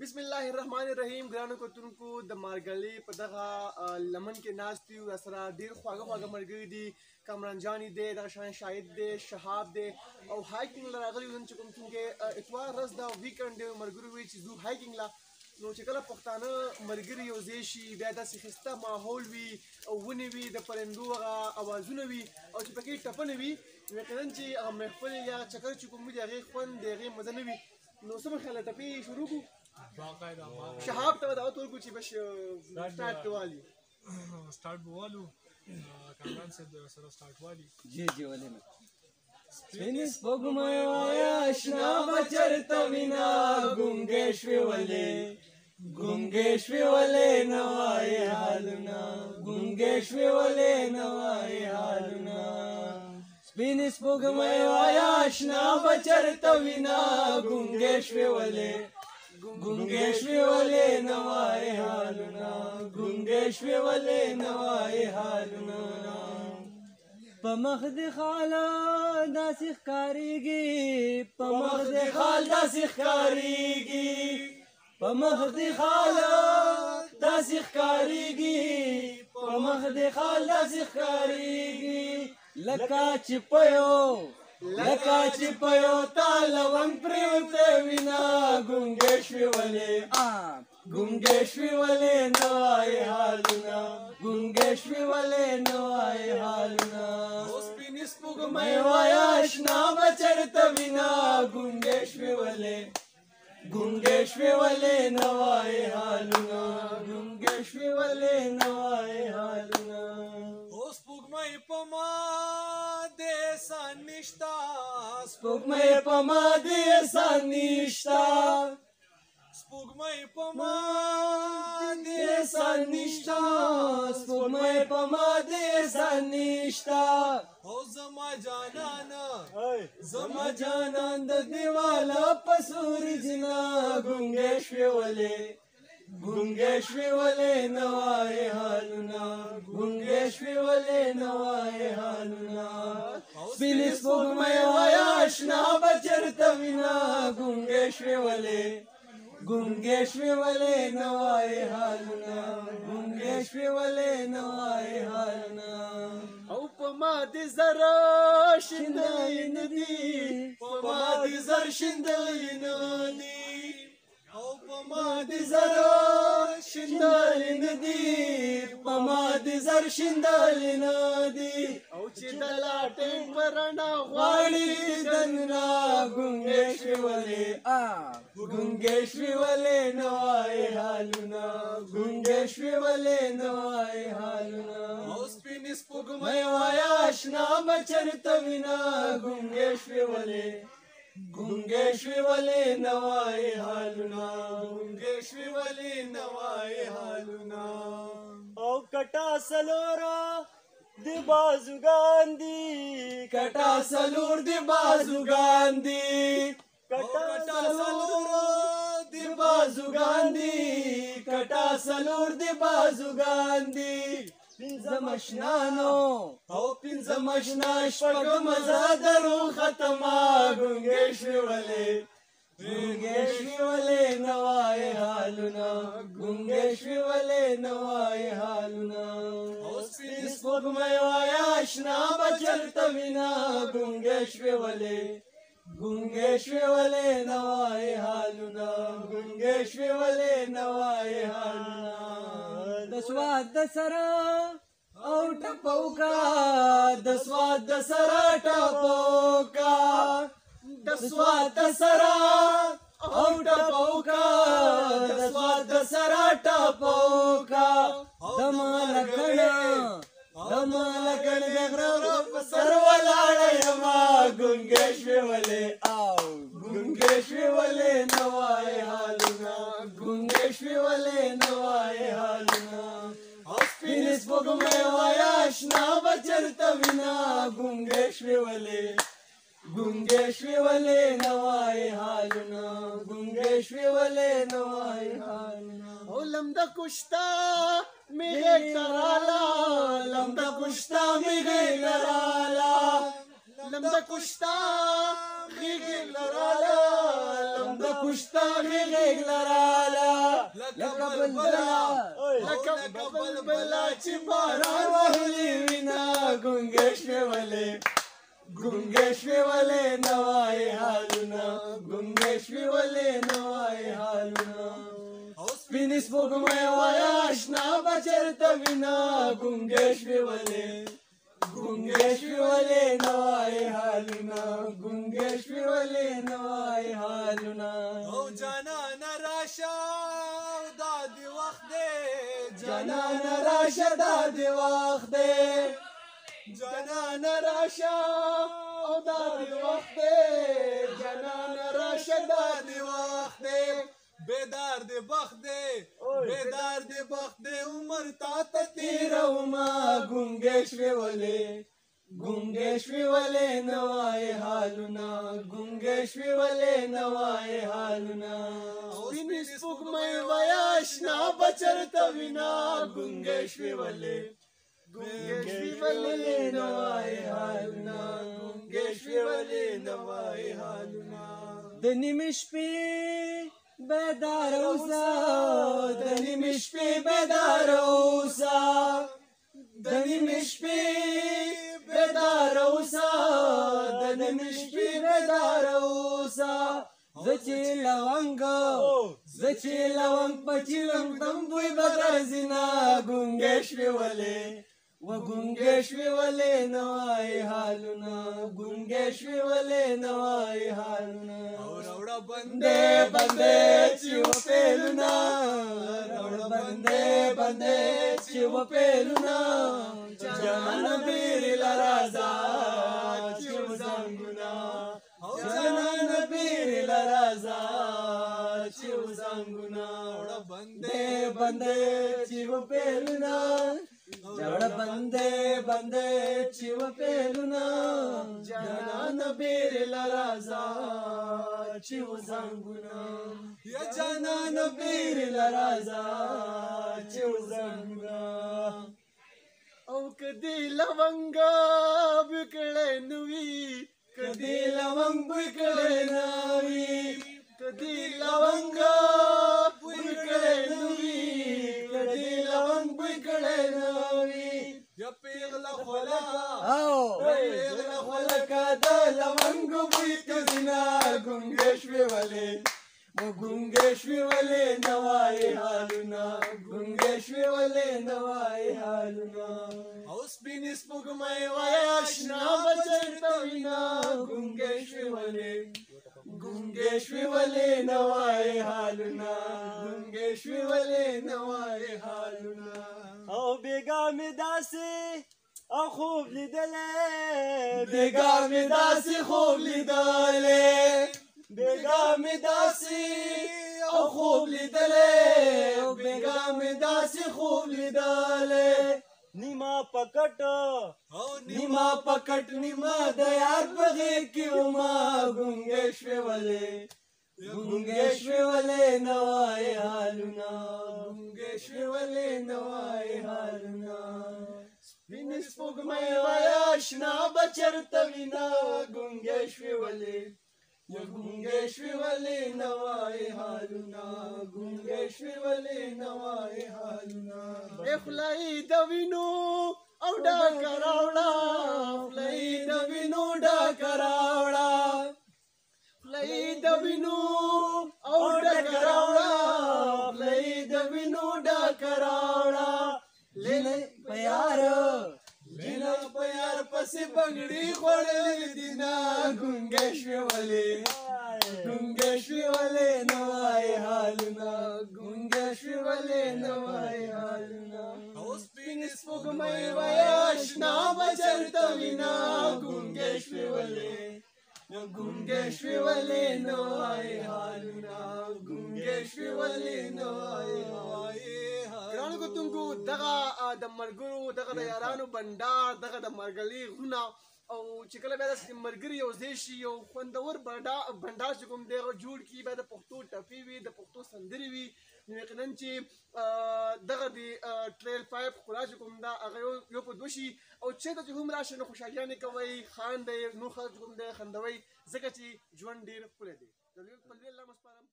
بسم الله الرحمن الرحیم. ګرانو کتونکو د مارګلې په دغه لمن کې ناست یو، راسره ډېر خواږه خواږه ملګري دي. کامران جاني دی، دغه شان شاهد دی، شهاب دی او هایکنګ له راغلي یو. نن چې کوم چونکې اتوار ورځ ده، ویکند دی، ملګري وایي چې ځو هایکنګ له. نو چې کله پښتانه ملګري یو ځای شي، بیا داسې ښایسته ماحول وي او ونې وي، د پرندو هغه اوازونه وي او چې پکې ټپنې وي، نو یقینا چې هغه محفل یا چکر چې کوم وي، د هغې خوند، د هغې مزه نه وي. نو څه به خیال ټپې شروع کړو؟ شهاب ته دعوت ورکړو چې بس سٹارټ کوالي سٹارټ بوالو کامران صاحب سره سٹارټ والی جی ولې نه سپینې سپوږمۍ وایه اشنا به چېرته وینه ګونګې شوې ولې نه وایې حالونه ګونګې شوې ولې نه وایې حالونه سپینې سپوږمۍ وایه اشنا به چېرته وینه ګونګې شوې ولې نه وایې حالونه ګونګې شوې ولې نه وایې حالونه په مخ دې خاله داسې ښکارېږي په مخ دې خال داسې ښکارېږي په مخ دې خاله داسې ښکارېږي په مخ دې خال داسې ښکارېږي لکه چې په یو تاله ونګ پرېوتی وینه ګونګې شوې ولې نه وایې حالونه ګونګې شوې ولې نه وایې حالونه سپینې سپوږمۍ وایه اشنا به چېرته وینه ګونګې شوې ولې نه وایې حالونه ګونګې شوې ولې نه وایې حالونه سپوږمۍ په ما دې احسان نشته سپوږمۍ په ما دې احسان نشته سپوږمۍ په ما دې احسان نشته سپوږمۍ په ما دې احسان نشته او زما جانان د دیواله په سوري ځینه ګونګې شوې ولې نه وایې حالونه ګونګې شوې ولې نه وایې حالونه سپینې سپوږمۍ وایه اشنا به چېرته وینه ګونګې شوې ولې نه وایې حالونه ګونګې شوې ولې نه وایې حالونه او په ما دې زره شیندلې نه دي په ما دې زر شیندلې نه دي او په ما دې زره شیندلې نه دي په ما دې زر شیندلې نه دي او چې د لاټین په رڼا غواړي دننه ګونګې شوې ولې نه وایې حالونه ګونګې شوې ولې نه وایې حالونه او سپینې سپوږمۍ وایه اشنا به چېرته وینه ګونګې شوې ولې نه وایې حالونه ګونګې شوې ولې نه وایې حالونه او کټا سلوره د بازوګان دي کټا سلور د بازوګان دي کټا سلور د بازوګان دي پنځه مشنانو او پنځه مشنا شپږم زادرو ختمه ګونګې شوې ولې نه وایې حالونه ګونګې شوې ولې نه وایې حالونه او سپینې سپوږمۍ وایه اشنا به چېرته وینه ګونګې شوې ولې نه وایې حالونه ګونګې شوې ولې نه وایې حالونه د سواد د سره او ټپوکا د سواد د سره ټپوکا د سواد د سره او ټپوکا د سواد د سره ټپوکا د مالکړ د غره په سر ولاړه یما ګونګې شوې ولې نه وایې حالونه ګونګې شوې ولې نه وایې حالونه سپینې سپوږمۍ وایه اشنا به چېرته وینه ګونګې شوې ولې نه وایې حالونه ګونګې شوې ولې نه وایې حالونه او لمده کشتا می غیږ ته راله لمده کشتا می غیږ ته راله لمده کشتا غیږ لراله لمده کشتا غیږ لراله لکه بلبله لکه بلبله چې باران وهلي وینا ګونګې شوې ولې ګونګې شوې ولې نوای حالونه ګونګې شوې ولې نوای حالونه سپینې سپوږمۍ وایه اشنا به چېرته وینا ګونګې شوې ولې ګونګې شوې ولې نوای حالونه ګونګې شوې ولې نوای حالونه او جانانه راشه او دا دې وخت دی جانانه راشه دا دې وخت دی جانانه راشه او دا دې وخت دی جانانه راشه دا دې وخت دی بیدار دې بخت دی بیدار دې بخت دی عمر تا ته تیروما ګونګې شوې ولې ګونګې شوې ولې نوای حالونه ګونګې شوې ولې نوای حالونه سپینې سپوږمۍ وایه اشنا به چېرته وینا ګونګې شوې ولې ګونګې شوې ولې نوای حالونه ګونګې شوې ولې نوای حالونه د نیمې شپې بیدار اوسه د نیمې شپې بیدار اوسه د نیمې شپې بیدار اوسه د نیمې شپې بیدار اوسه زه چې لونګ په چیلم دم بوی به درځي نه ګونګې شوې ولې و ګونګې شوې ولې نوای حالونه ګونګې شوې ولې نوای حالونه راوړه بندې بندې چې وپېلونه راوړه بندې بندې چې وپېلونه جانانه بیرې له راځه چې وزنګونه جانانه بیرې له راځه چې وزنګونه بندې بندې چې وپېلونه جوړ بندې بندې چې وپېلونه جانانه بیرې له راځه چې وزنګونه یا جانانه بیرې له راځه چې وزنګونه او کدی لونګ بکړې نوې کدی لونګ بکړې نوې کدی لونګ بکړې نوې کدی لونګ بکړې نوې یا پیغله خولا او پیغله خولا د لونګ بوی کزینا ګونګې شوې ولې ګونګې شوې ولې نوای حالونه ګونګې شوې ولې نوای حالونه او سپینې سپوږمۍ وایه اشنا به چېرته وینا ګونګې شوې ولې ګونګې شوې ولې نوای حالونه ګونګې شوې ولې نوای حالونه او بېګا مې داسې او خوب لیدلی بېګا مې داسې خوب لیدلی بېګا مې داسې او خوب لیدلی او بېګا مې داسې خوب لیدلی نیمه پکټ نیمه پکټ نیمه د یار په غېږ کې ومه ګونګې شوې ولې ګونګې شوې ولې نوای حالونه ګونګې شوې ولې نوای حالونه سپینې سپوږمۍ وایه اشنا به چېرته وینا ګونګې شوې ولې ګونګې شوې ولې نوای حالونه ګونګې شوې ولې نوای حالونه خولۍ د وینو او ډاکه راوړه خولۍ د وینو ډاکه راوړه خولۍ د وینو او ډاکه راوړه خولۍ د وینو ډاکه راوړه لیلا په یار لیلا په یار پسې بنګړي خوړلې دي نه ګونګې شوې ولې ګونګې شوې ولې نوای حالونه ګونګې شوې ولې نوای حالونه او سپینې سپوږمۍ وایه اشنا به چېرته وینا ګونګې شوې ولې ګونګې شوې ولې نوای حالونه ګونګې شوې ولې نوای ګرانو کتونکو دغه د ملګرو دغه د یارانو بنډار دغه د مرګلي غرونه او چې کله بیا داسې ملګري یو ځای شي یو خوندور بنډار چې کوم دی هغه جوړ کړي بیا د پښتو ټپې وي د پښتو سندرې وي نو یقینا چې دغه د ټریل 5 ښکلا چې کوم ده هغه یو په دوه شي او چېرته چې هم راشي نو خوشحالیانې کوئ خاندئ نور خلک چې کوم دی خندوئ ځکه چې ژوند ډېر ښکلی دی. په لوی الله مو سپارم.